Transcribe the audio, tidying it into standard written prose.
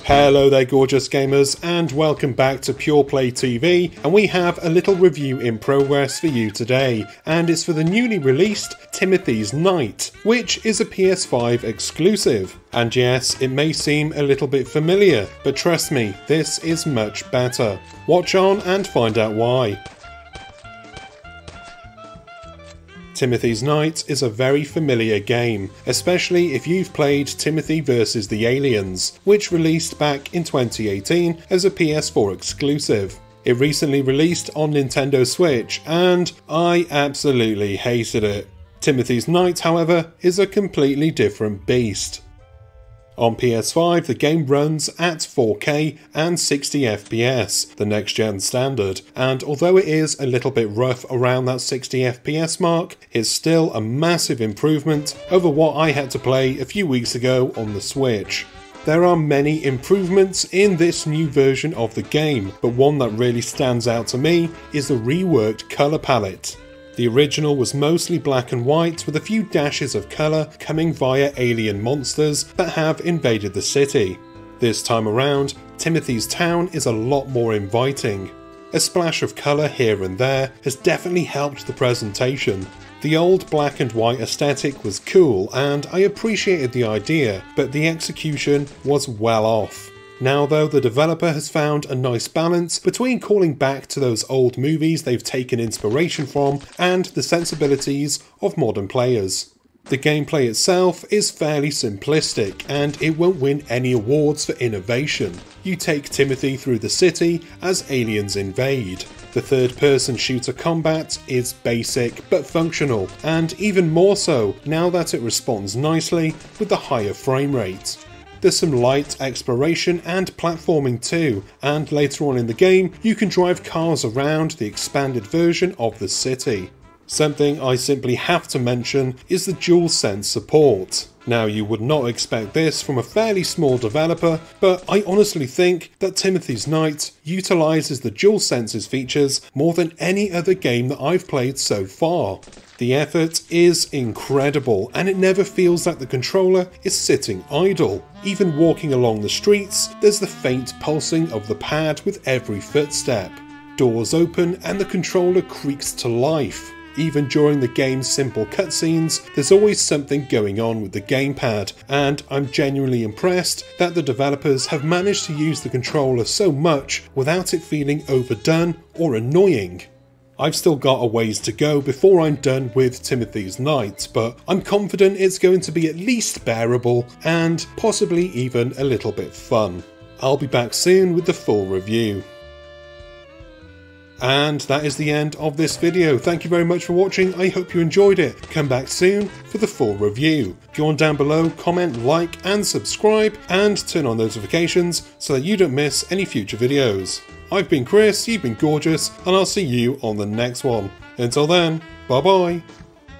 Hello there gorgeous gamers and welcome back to Pure Play TV, and we have a little review in progress for you today, and it's for the newly released Timothy's Night, which is a PS5 exclusive. And yes, it may seem a little bit familiar, but trust me, this is much better. Watch on and find out why. Timothy's Night is a very familiar game, especially if you've played Timothy vs. the Aliens, which released back in 2018 as a PS4 exclusive. It recently released on Nintendo Switch, and I absolutely hated it. Timothy's Night, however, is a completely different beast. On PS5, the game runs at 4K and 60 FPS, the next-gen standard, and although it is a little bit rough around that 60 FPS mark, it's still a massive improvement over what I had to play a few weeks ago on the Switch. There are many improvements in this new version of the game, but one that really stands out to me is the reworked colour palette. The original was mostly black and white with a few dashes of colour coming via alien monsters that have invaded the city. This time around, Timothy's town is a lot more inviting. A splash of colour here and there has definitely helped the presentation. The old black and white aesthetic was cool and I appreciated the idea, but the execution was well off. Now though, the developer has found a nice balance between calling back to those old movies they've taken inspiration from and the sensibilities of modern players. The gameplay itself is fairly simplistic and it won't win any awards for innovation. You take Timothy through the city as aliens invade. The third-person shooter combat is basic but functional, and even more so now that it responds nicely with the higher frame rate. There's some light exploration and platforming too, and later on in the game you can drive cars around the expanded version of the city. Something I simply have to mention is the DualSense support. Now you would not expect this from a fairly small developer, but I honestly think that Timothy's Night utilises the DualSense's features more than any other game that I've played so far. The effort is incredible and it never feels like the controller is sitting idle. Even walking along the streets, there's the faint pulsing of the pad with every footstep. Doors open and the controller creaks to life. Even during the game's simple cutscenes, there's always something going on with the gamepad, and I'm genuinely impressed that the developers have managed to use the controller so much without it feeling overdone or annoying. I've still got a ways to go before I'm done with Timothy's Night, but I'm confident it's going to be at least bearable and possibly even a little bit fun. I'll be back soon with the full review. And that is the end of this video. Thank you very much for watching. I hope you enjoyed it. Come back soon for the full review. Go on down below, comment, like and subscribe, and turn on notifications so that you don't miss any future videos. I've been Chris, you've been gorgeous, and I'll see you on the next one. Until then, bye bye.